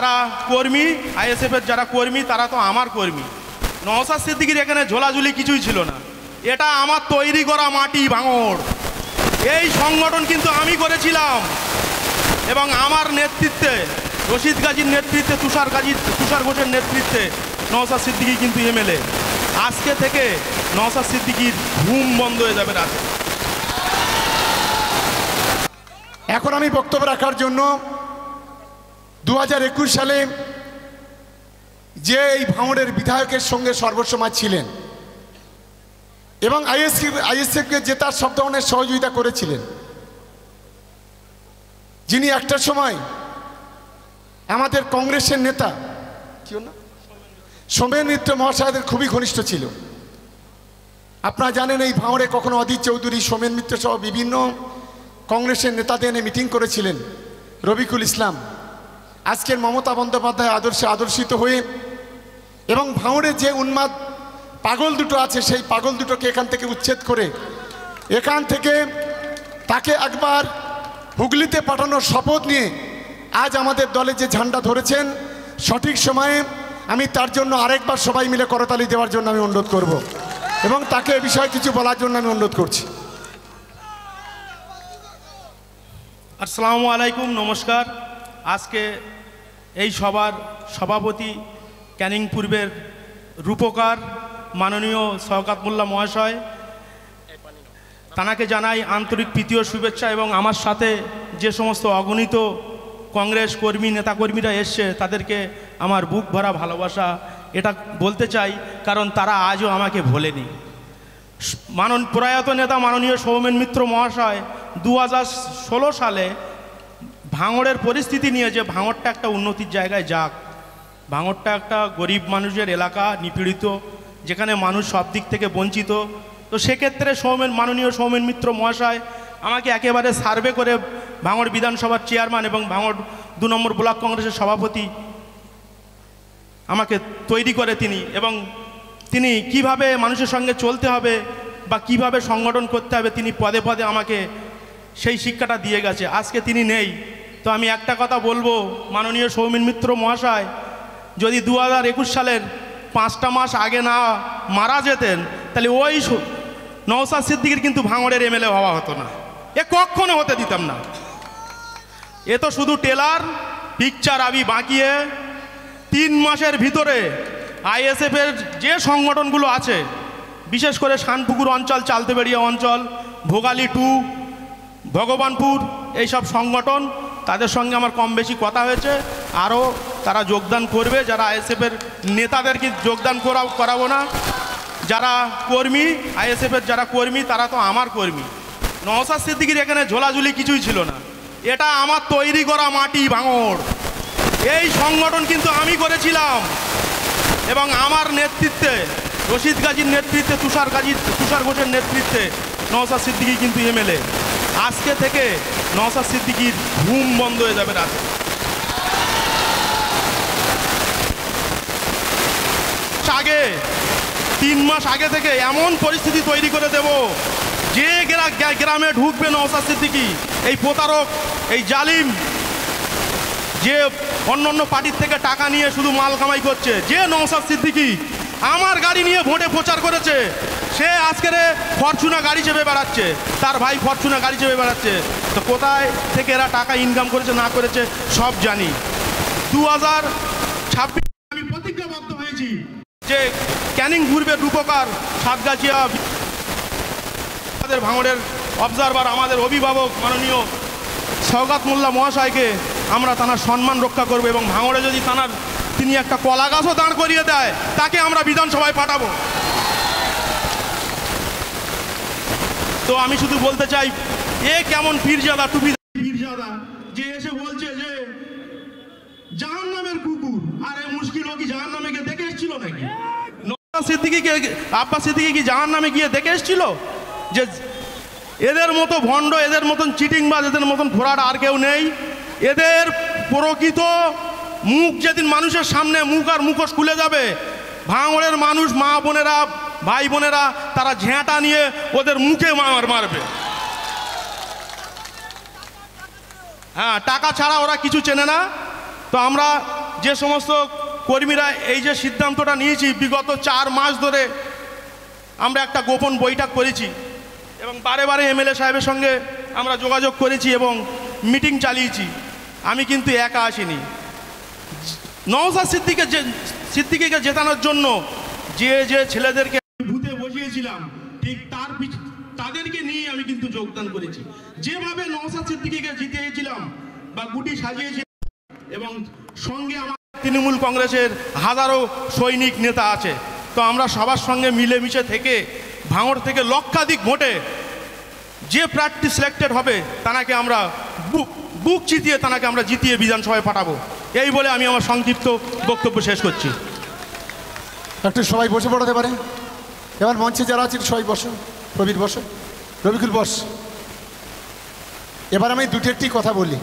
যারা কর্মী আইএসএফের যারা কর্মী তারা তো আমার কর্মী। নওশাদ সিদ্দিকীর এখানে ঝোলাঝুলি কিছুই ছিল না, এটা আমার তৈরি করা মাটি ভাঙড়। এই সংগঠন কিন্তু আমি করেছিলাম এবং আমার নেতৃত্বে, রশিদ গাজীর নেতৃত্বে, তুষার ঘোষের নেতৃত্বে নওশাদ সিদ্দিকী কিন্তু এমএলএ। আজকে থেকে নওশাদ সিদ্দিকীর ঘুম বন্ধ হয়ে যাবে রাতে। এখন আমি বক্তব্য রাখার জন্য 2021 সালে যে এই ভাঙড়ের বিধায়কের সঙ্গে সর্বসময় ছিলেন এবং আইএসএফকে জেতার সব ধরনের সহযোগিতা করেছিলেন, যিনি একটা সময় আমাদের কংগ্রেসের নেতা সোমেন মিত্র মহাশয়দের খুবই ঘনিষ্ঠ ছিল। আপনারা জানেন এই ভাঙড়ে কখনো অধীর চৌধুরী, সোমেন মিত্র সহ বিভিন্ন কংগ্রেসের নেতাদের এনে মিটিং করেছিলেন, রবিকুল ইসলাম। আজকের মমতা বন্দ্যোপাধ্যায় আদর্শে আদর্শিত হয়ে এবং ভাঙড়ে যে উন্মাদ পাগল দুটো আছে সেই পাগল দুটোকে এখান থেকে উচ্ছেদ করে এখান থেকে তাকে একবার হুগলিতে পাঠানোর শপথ নিয়ে আজ আমাদের দলে যে ঝান্ডা ধরেছেন, সঠিক সময়ে আমি তার জন্য আরেকবার সবাই মিলে করতালি দেওয়ার জন্য আমি অনুরোধ করব এবং তাকে এ বিষয়ে কিছু বলার জন্য আমি অনুরোধ করছি। আসসালামু আলাইকুম, নমস্কার। আজকে এই সবার সভাপতি ক্যানিং পূর্বের রূপকার মাননীয় শওকত মোল্লা মহাশয়, তানাকে জানাই আন্তরিক প্রীতি ও শুভেচ্ছা এবং আমার সাথে যে সমস্ত অগণিত কংগ্রেস কর্মী নেতাকর্মীরা এসছে তাদেরকে আমার বুক ভরা ভালোবাসা এটা বলতে চাই, কারণ তারা আজও আমাকে ভোলেনি। প্রয়াত নেতা মাননীয় সৌমেন মিত্র মহাশয় 2016 সালে ভাঙড়ের পরিস্থিতি নিয়ে যে ভাঙড়টা একটা উন্নতির জায়গায় যাক, ভাঙড়টা একটা গরিব মানুষের এলাকা, নিপীড়িত, যেখানে মানুষ সব দিক থেকে বঞ্চিত, তো সেক্ষেত্রে মাননীয় সৌমেন মিত্র মহাশয় আমাকে একেবারে সার্ভে করে ভাঙড় বিধানসভার চেয়ারম্যান এবং ভাঙড় 2 নম্বর ব্লক কংগ্রেসের সভাপতি আমাকে তৈরি করে তিনি, এবং তিনি কিভাবে মানুষের সঙ্গে চলতে হবে বা কিভাবে সংগঠন করতে হবে তিনি পদে পদে আমাকে সেই শিক্ষাটা দিয়ে গেছে। আজকে তিনি নেই, তো আমি একটা কথা বলবো, মাননীয় সৌমেন মিত্র মহাশয় যদি 2021 সালের 5টা মাস আগে না মারা যেতেন তাহলে ওই নওশাদ সিদ্দিকীর কিন্তু ভাঙড়ের এমএলএ হওয়া হতো না, এ কখনো হতে দিতাম না। এ তো শুধু টেলার পিকচার আবি বাঁকিয়ে 3 মাসের ভিতরে আইএসএফের যে সংগঠনগুলো আছে, বিশেষ করে শানপুকুর অঞ্চল, চালতেবেড়িয়া অঞ্চল, ভোগালী 2, ভগবানপুর, এইসব সংগঠন তাদের সঙ্গে আমার কম বেশি কথা হয়েছে, আরও তারা যোগদান করবে। যারা আইএসএফের নেতাদেরকে যোগদান করাবো না, যারা কর্মী আইএসএফের যারা কর্মী তারা তো আমার কর্মী। নওশাদ সিদ্দিকীর এখানে ঝোলাঝুলি কিছুই ছিল না, এটা আমার তৈরি করা মাটি ভাঙড়। এই সংগঠন কিন্তু আমি করেছিলাম এবং আমার নেতৃত্বে, রশিদ গাজীর নেতৃত্বে, তুষার ঘোষের নেতৃত্বে নওশাদ সিদ্দিকী কিন্তু এমএলএ। আজকে থেকে নওশাদ সিদ্দিকীর ঘুম বন্ধ হয়ে যাবে রাতে। আগে 3 মাস আগে থেকে এমন পরিস্থিতি তৈরি করে দেব, যে গ্রামে ঢুকবে নওশাদ সিদ্দিকী, এই প্রতারক, এই জালিম, যে অন্য পার্টির থেকে টাকা নিয়ে শুধু মাল কামাই করছে, যে নওশাদ সিদ্দিকী আমার গাড়ি নিয়ে ভোটে প্রচার করেছে, সে আজকের ফরচুনা গাড়ি চেপে বেড়াচ্ছে, তার ভাই ফরচুনা গাড়ি চেপে বেড়াচ্ছে। তো কোথায় থেকে এরা টাকা ইনকাম করেছে না করেছে সব জানি। 2026 আমি প্রতিজ্ঞাবদ্ধ হয়েছি যে ক্যানিং পূর্বের রূপকার সাতগাছিয়া আমাদের ভাঙড়ের অবজারভার, আমাদের অভিভাবক মাননীয় শওকত মোল্লা মহাশয়কে আমরা তানার সম্মান রক্ষা করব এবং ভাঙড়ে যদি তিনি একটা কলা গাছও দাঁড় করিয়ে দেয় তাকে আমরা বিধানসভায় পাঠাবো। তো আমি শুধু বলতে চাই, এ কেমন পীরজাদা, টুপি পীরজাদা, যে এসে বলছে যে জাহান্নামের কুকুর, আরে মুশকিল, ও কি জাহান্নামে গিয়ে দেখে এসেছিল নাকি? নওশাদ সিদ্দিকীকে, আব্বাস সিদ্দিকী কি জাহান্নামে গিয়ে দেখে এসেছিল? যে এদের মতো ভণ্ড, এদের মতন চিটিংবাজ, এদের মতন ঘোড়ার আর কেউ নেই। এদের প্রকৃত মুখ যেদিন মানুষের সামনে মুখ আর মুখোশ খুলে যাবে, ভাঙড়ের মানুষ, মা বোনেরা, ভাই বোনেরা, তারা ঝেঁটা নিয়ে ওদের মুখে মারবে। হ্যাঁ, টাকা ছাড়া ওরা কিছু চেনে না। তো আমরা যে সমস্ত কর্মীরা এই যে সিদ্ধান্তটা নিয়েছি, বিগত 4 মাস ধরে আমরা একটা গোপন বৈঠক করেছি এবং বারে বারে এমএলএ সাহেবের সঙ্গে আমরা যোগাযোগ করেছি এবং মিটিং চালিয়েছি। আমি কিন্তু একা আসিনি। নওশাদ সিদ্দিকীকে জেতানোর জন্য যে যে ছেলেদেরকে ভূতে বসিয়েছিলাম, ঠিক তাদেরকে নিয়ে আমি কিন্তু যোগদান করেছি। যেভাবে নওশাদ সিদ্দিকীকে জিতিয়েছিলাম বা গুটি সাজিয়েছিলাম, এবং সঙ্গে আমার তৃণমূল কংগ্রেসের হাজারো সৈনিক নেতা আছে, তো আমরা সবার সঙ্গে মিলেমিশে থেকে ভাঙড় থেকে লক্ষাধিক ভোটে যে প্রার্থী সিলেক্টেড হবে তাকে আমরা বুক চিতিয়ে তাকে আমরা জিতিয়ে বিধানসভায় পাঠাবো। এই বলে আমি আমার সংক্ষিপ্ত বক্তব্য শেষ করছি। একটু সবাই বসে পড়াতে পারে। এবার মঞ্চে যারা আছে সবাই বসো। প্রবীর বসো, রবিকুল বস। এবার আমি দুটি একটি কথা বলি।